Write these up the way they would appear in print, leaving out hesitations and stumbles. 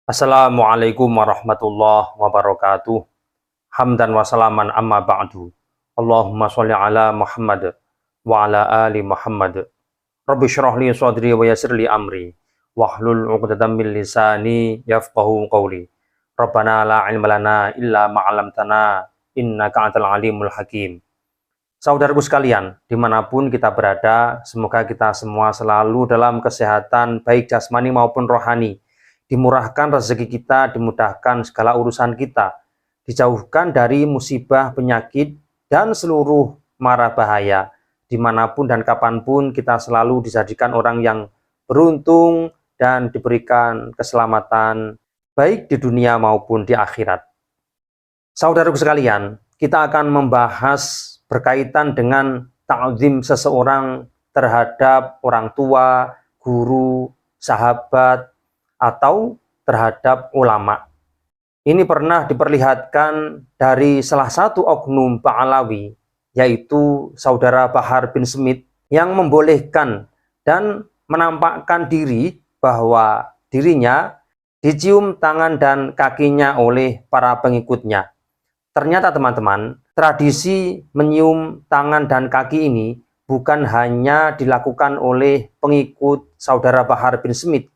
Assalamualaikum warahmatullahi wabarakatuh. Hamdan wa salaman amma ba'du. Allahumma sholli ala Muhammad wa ala ali Muhammad. Rabbi shrah li sadri wa yassir li amri wahlul 'uqdatam min lisani yafqahu qawli. Rabbana la ilma lana illa ma 'allamtana innaka antal alimul hakim. Saudaraku sekalian, dimanapun kita berada, semoga kita semua selalu dalam kesehatan baik jasmani maupun rohani. Dimurahkan rezeki kita, dimudahkan segala urusan kita, dijauhkan dari musibah, penyakit, dan seluruh mara bahaya. Dimanapun dan kapanpun kita selalu dijadikan orang yang beruntung dan diberikan keselamatan baik di dunia maupun di akhirat. Saudaraku sekalian, kita akan membahas berkaitan dengan ta'zim seseorang terhadap orang tua, guru, sahabat, atau terhadap ulama. Ini pernah diperlihatkan dari salah satu oknum Ba'alawi, yaitu saudara Bahar bin Smith, yang membolehkan dan menampakkan diri bahwa dirinya dicium tangan dan kakinya oleh para pengikutnya. Ternyata teman-teman, tradisi menyium tangan dan kaki ini bukan hanya dilakukan oleh pengikut saudara Bahar bin Smith,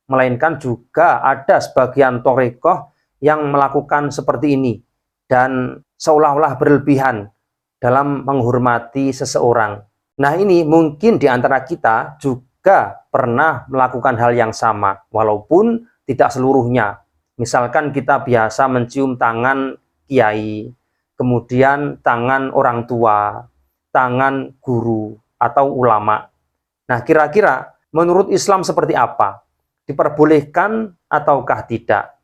melainkan juga ada sebagian torekoh yang melakukan seperti ini dan seolah-olah berlebihan dalam menghormati seseorang. Nah, ini mungkin di antara kita juga pernah melakukan hal yang sama, walaupun tidak seluruhnya. Misalkan kita biasa mencium tangan kiai, kemudian tangan orang tua, tangan guru atau ulama. Nah, kira-kira menurut Islam seperti apa? Diperbolehkan ataukah tidak?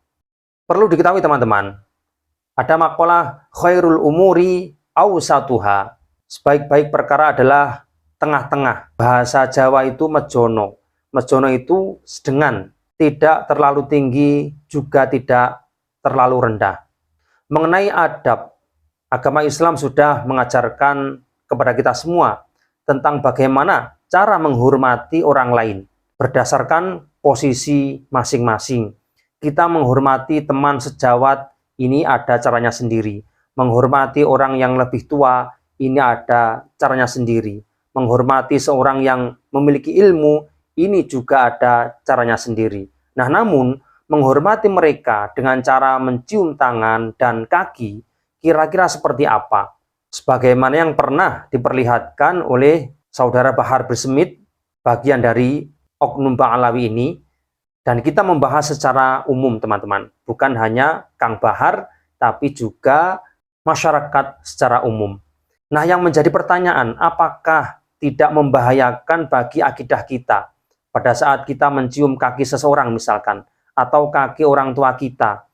Perlu diketahui teman-teman, ada makalah khairul umuri awsatuha. Sebaik-baik perkara adalah tengah-tengah. Bahasa Jawa itu mejono. Mejono itu sedengan, tidak terlalu tinggi, juga tidak terlalu rendah. Mengenai adab, agama Islam sudah mengajarkan kepada kita semua tentang bagaimana cara menghormati orang lain berdasarkan posisi masing-masing. Kita menghormati teman sejawat, ini ada caranya sendiri. Menghormati orang yang lebih tua, ini ada caranya sendiri. Menghormati seorang yang memiliki ilmu, ini juga ada caranya sendiri. Nah, namun menghormati mereka dengan cara mencium tangan dan kaki, kira-kira seperti apa? Sebagaimana yang pernah diperlihatkan oleh saudara Bahar bin Smith, bagian dari oknum Ba'alawi ini, dan kita membahas secara umum teman-teman, bukan hanya Kang Bahar, tapi juga masyarakat secara umum. Nah, yang menjadi pertanyaan, apakah tidak membahayakan bagi akidah kita pada saat kita mencium kaki seseorang misalkan, atau kaki orang tua kita?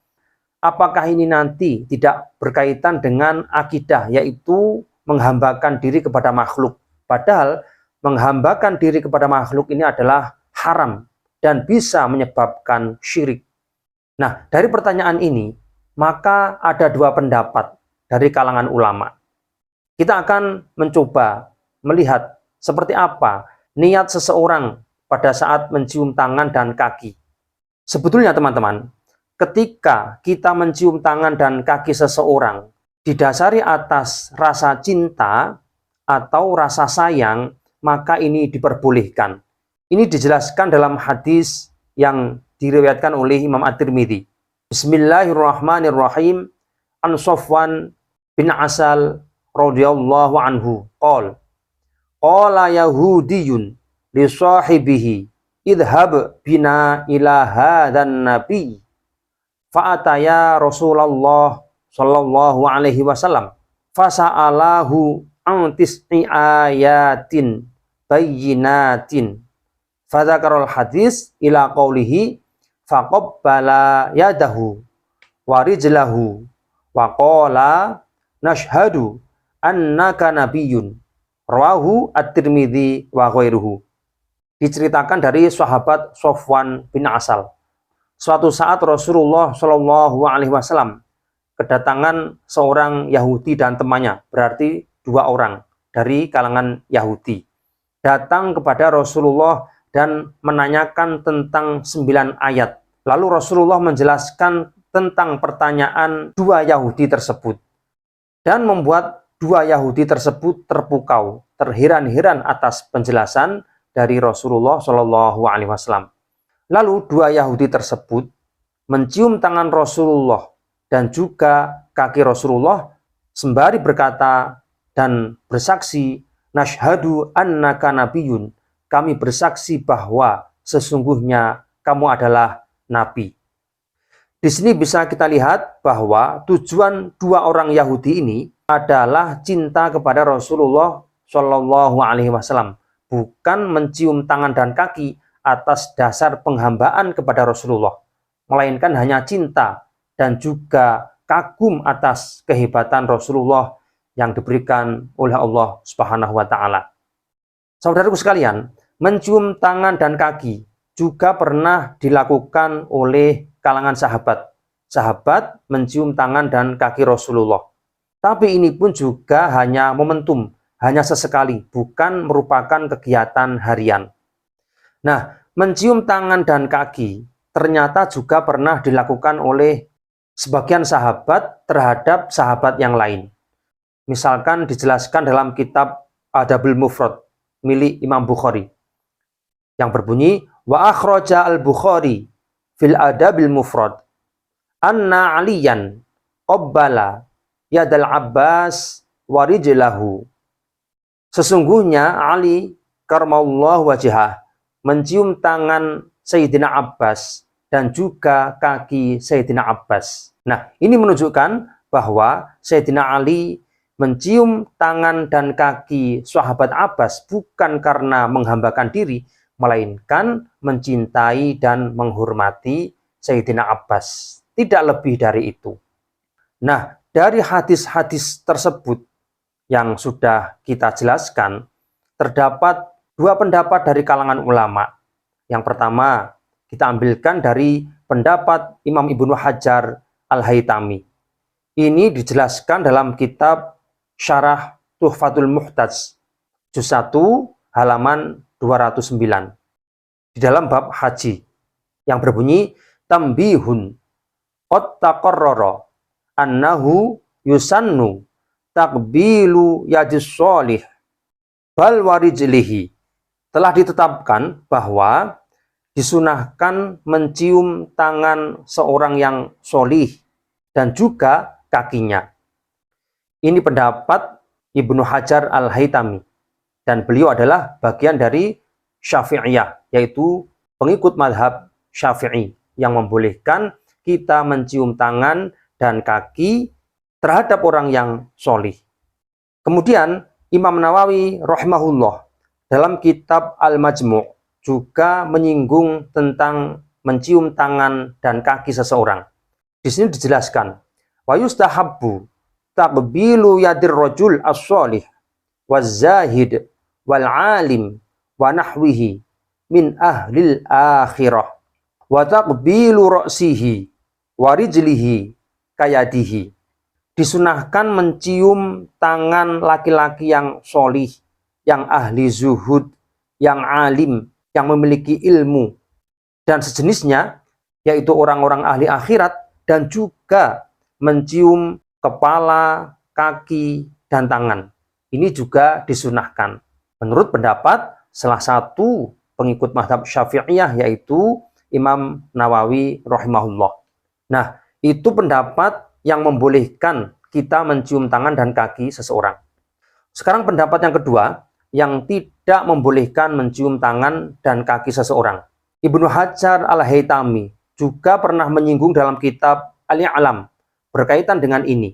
Apakah ini nanti tidak berkaitan dengan akidah, yaitu menghambakan diri kepada makhluk? Padahal menghambakan diri kepada makhluk ini adalah haram dan bisa menyebabkan syirik. Nah, dari pertanyaan ini, maka ada dua pendapat dari kalangan ulama. Kita akan mencoba melihat seperti apa niat seseorang pada saat mencium tangan dan kaki. Sebetulnya teman-teman, ketika kita mencium tangan dan kaki seseorang didasari atas rasa cinta atau rasa sayang, maka ini diperbolehkan. Ini dijelaskan dalam hadis yang diriwayatkan oleh Imam At-Tirmidzi. Bismillahirrahmanirrahim. An Sofwan bin Asal radhiyallahu anhu qala yahudiyun li sahibihi idhab bina ila hadzan nabi fa'ataya Rasulullah sallallahu alaihi wasallam fasa'alahu an tis'i ayatin bayyinatin fadzakarul hadis ila qaulihi faqabbala yadahu wa rijlahu wa qala nashhadu annaka nabiyyun rawahu At-Tirmidzi wa ghairuhu. Diceritakan dari sahabat Sofwan bin Asal. Suatu saat Rasulullah Shallallahu Alaihi Wasallam kedatangan seorang Yahudi dan temannya, berarti dua orang dari kalangan Yahudi, datang kepada Rasulullah dan menanyakan tentang 9 ayat Lalu Rasulullah menjelaskan tentang pertanyaan dua Yahudi tersebut dan membuat dua Yahudi tersebut terpukau, terheran-heran atas penjelasan dari Rasulullah Shallallahu Alaihi Wasallam. Lalu dua Yahudi tersebut mencium tangan Rasulullah dan juga kaki Rasulullah sembari berkata dan bersaksi, "Nashhadu annaka nabiyyun." Kami bersaksi bahwa sesungguhnya kamu adalah nabi. Di sini bisa kita lihat bahwa tujuan dua orang Yahudi ini adalah cinta kepada Rasulullah Shallallahu Alaihi Wasallam, bukan mencium tangan dan kaki atas dasar penghambaan kepada Rasulullah, melainkan hanya cinta dan juga kagum atas kehebatan Rasulullah yang diberikan oleh Allah Subhanahu wa Ta'ala. Saudaraku sekalian, mencium tangan dan kaki juga pernah dilakukan oleh kalangan sahabat. Sahabat mencium tangan dan kaki Rasulullah. Tapi ini pun juga hanya momentum, hanya sesekali, bukan merupakan kegiatan harian. Nah, mencium tangan dan kaki ternyata juga pernah dilakukan oleh sebagian sahabat terhadap sahabat yang lain. Misalkan dijelaskan dalam kitab Adabul Mufrad milik Imam Bukhari yang berbunyi, wa akhraja al-Bukhari fil Adabil Mufrad anna aliyan qabbala yadal Abbas wa rijlahu. Sesungguhnya Ali karramallahu wajhah mencium tangan Sayyidina Abbas dan juga kaki Sayyidina Abbas. Nah, ini menunjukkan bahwa Sayyidina Ali mencium tangan dan kaki sahabat Abbas bukan karena menghambakan diri, melainkan mencintai dan menghormati Sayyidina Abbas. Tidak lebih dari itu. Nah, dari hadis-hadis tersebut yang sudah kita jelaskan, terdapat dua pendapat dari kalangan ulama. Yang pertama, kita ambilkan dari pendapat Imam Ibnu Hajar Al-Haytami. Ini dijelaskan dalam kitab Syarah Tuhfatul Muhtaj, juz 1, halaman 209. Di dalam bab haji, yang berbunyi, tambihun qad taqarrara annahu yusannu takbilu yadis sholih bal warijlihi. Telah ditetapkan bahwa disunahkan mencium tangan seorang yang sholih dan juga kakinya. Ini pendapat Ibnu Hajar Al-Haytami, dan beliau adalah bagian dari Syafi'iyah, yaitu pengikut madhab Syafi'i yang membolehkan kita mencium tangan dan kaki terhadap orang yang sholih. Kemudian Imam Nawawi rahimahullah dalam kitab Al-Majmu' juga menyinggung tentang mencium tangan dan kaki seseorang. Di sini dijelaskan, wa yustahabbu taqbilu yadir rajul as-sholih waz-zahid wal alim wa nahwihi min ahlil akhirah wa taqbilu ra'sihi wa rijlihi kayadihi. Disunahkan mencium tangan laki-laki yang sholih, yang ahli zuhud, yang alim, yang memiliki ilmu dan sejenisnya, yaitu orang-orang ahli akhirat, dan juga mencium kepala, kaki, dan tangan. Ini juga disunahkan. Menurut pendapat salah satu pengikut mazhab Syafi'iyah, yaitu Imam Nawawi rahimahullah. Nah, itu pendapat yang membolehkan kita mencium tangan dan kaki seseorang. Sekarang pendapat yang kedua, yang tidak membolehkan mencium tangan dan kaki seseorang. Ibnu Hajar Al-Haytami juga pernah menyinggung dalam kitab Al-I'lam berkaitan dengan ini.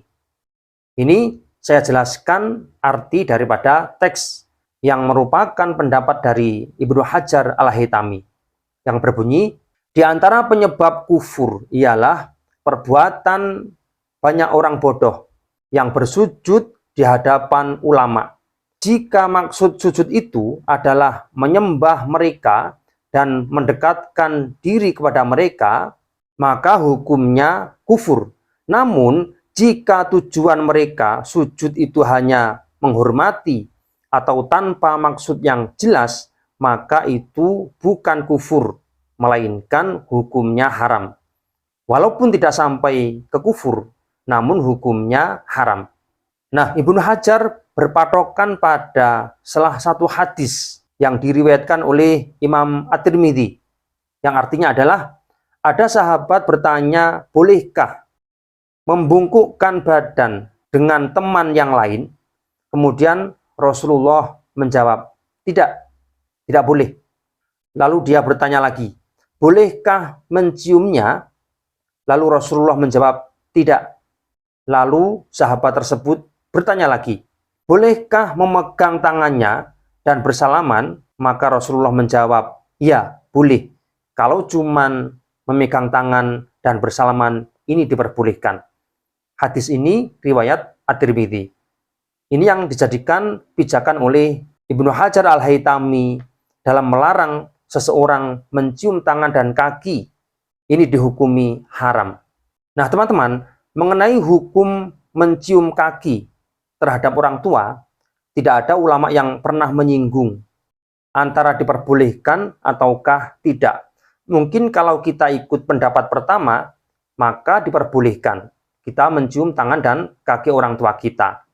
Ini saya jelaskan arti daripada teks yang merupakan pendapat dari Ibnu Hajar Al-Haytami yang berbunyi, di antara penyebab kufur ialah perbuatan banyak orang bodoh yang bersujud di hadapan ulama. Jika maksud sujud itu adalah menyembah mereka dan mendekatkan diri kepada mereka, maka hukumnya kufur. Namun, jika tujuan mereka sujud itu hanya menghormati atau tanpa maksud yang jelas, maka itu bukan kufur. melainkan hukumnya haram. Walaupun tidak sampai ke kufur, namun hukumnya haram. Nah, Ibnu Hajar berpatokan pada salah satu hadis yang diriwayatkan oleh Imam At-Tirmidzi, yang artinya adalah ada sahabat bertanya, bolehkah membungkukkan badan dengan teman yang lain? Kemudian Rasulullah menjawab, tidak boleh. Lalu dia bertanya lagi, bolehkah menciumnya? Lalu Rasulullah menjawab, tidak. Lalu sahabat tersebut bertanya lagi, bolehkah memegang tangannya dan bersalaman? Maka Rasulullah menjawab, ya, boleh. Kalau cuman memegang tangan dan bersalaman, ini diperbolehkan. Hadis ini riwayat At-Tirmidzi. Ini yang dijadikan pijakan oleh Ibnu Hajar Al-Haytami dalam melarang seseorang mencium tangan dan kaki. Ini dihukumi haram. Nah, teman-teman, mengenai hukum mencium kaki terhadap orang tua, tidak ada ulama yang pernah menyinggung antara diperbolehkan ataukah tidak. Mungkin kalau kita ikut pendapat pertama, maka diperbolehkan kita mencium tangan dan kaki orang tua kita.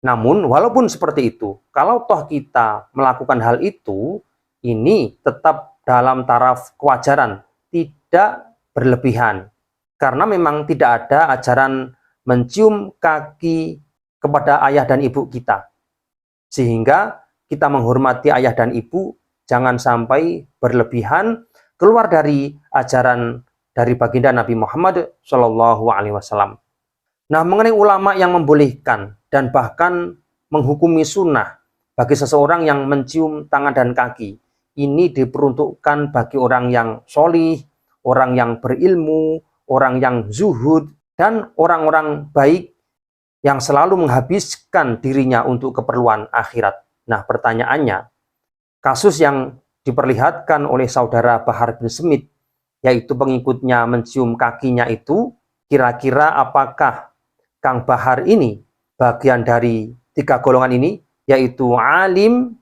Namun, walaupun seperti itu, kalau toh kita melakukan hal itu, ini tetap dalam taraf kewajaran, tidak berlebihan. Karena memang tidak ada ajaran mencium kaki kepada ayah dan ibu kita. Sehingga kita menghormati ayah dan ibu, jangan sampai berlebihan, keluar dari ajaran dari baginda Nabi Muhammad SAW. Nah, mengenai ulama yang membolehkan dan bahkan menghukumi sunnah bagi seseorang yang mencium tangan dan kaki, ini diperuntukkan bagi orang yang solih, orang yang berilmu, orang yang zuhud, dan orang-orang baik yang selalu menghabiskan dirinya untuk keperluan akhirat. Nah, pertanyaannya, kasus yang diperlihatkan oleh saudara Bahar bin Smith, yaitu pengikutnya mencium kakinya itu, kira-kira apakah Kang Bahar ini bagian dari 3 golongan ini, yaitu alim,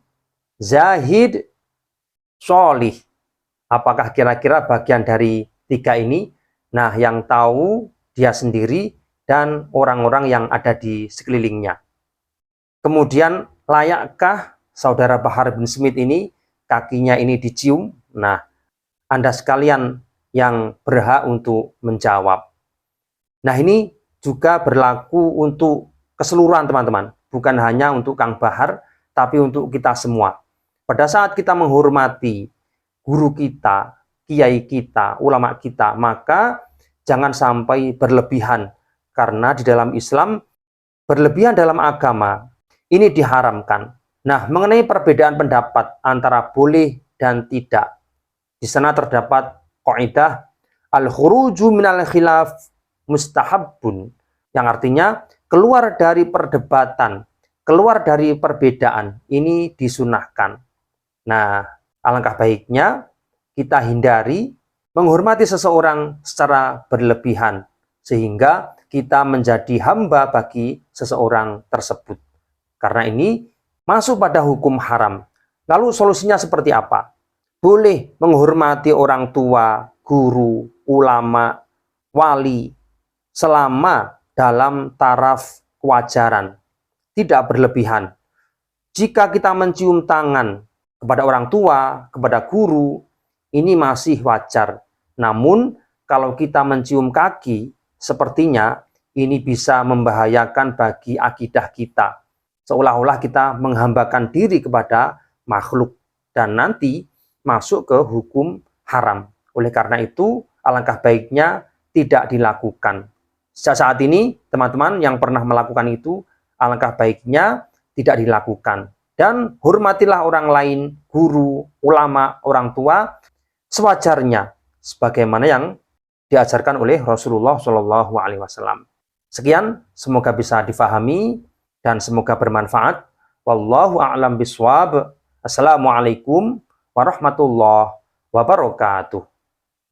zahid, solih? Apakah kira-kira bagian dari 3 ini? Nah, yang tahu dia sendiri dan orang-orang yang ada di sekelilingnya. Kemudian, layakkah saudara Bahar bin Smith ini kakinya ini dicium? Nah, Anda sekalian yang berhak untuk menjawab. Nah, ini juga berlaku untuk keseluruhan teman-teman, bukan hanya untuk Kang Bahar, tapi untuk kita semua. Pada saat kita menghormati guru kita, kiai kita, ulama kita, maka jangan sampai berlebihan, karena di dalam Islam berlebihan dalam agama ini diharamkan. Nah, mengenai perbedaan pendapat antara boleh dan tidak, di sana terdapat kaidah al-khuruju minal khilaf mustahabun, yang artinya keluar dari perdebatan, keluar dari perbedaan, ini disunahkan. Nah, alangkah baiknya kita hindari menghormati seseorang secara berlebihan, sehingga kita menjadi hamba bagi seseorang tersebut. Karena ini masuk pada hukum haram. Lalu solusinya seperti apa? Boleh menghormati orang tua, guru, ulama, wali, selama dalam taraf kewajaran, tidak berlebihan. Jika kita mencium tangan kepada orang tua, kepada guru, ini masih wajar. Namun, kalau kita mencium kaki, sepertinya ini bisa membahayakan bagi akidah kita. Seolah-olah kita menghambakan diri kepada makhluk dan nanti masuk ke hukum haram. Oleh karena itu, alangkah baiknya tidak dilakukan. Sejak saat ini, teman-teman yang pernah melakukan itu, alangkah baiknya tidak dilakukan. Dan hormatilah orang lain, guru, ulama, orang tua, sewajarnya, sebagaimana yang diajarkan oleh Rasulullah SAW. Sekian, semoga bisa difahami dan semoga bermanfaat. Wallahu a'lam bishawab. Assalamualaikum warahmatullahi wabarakatuh.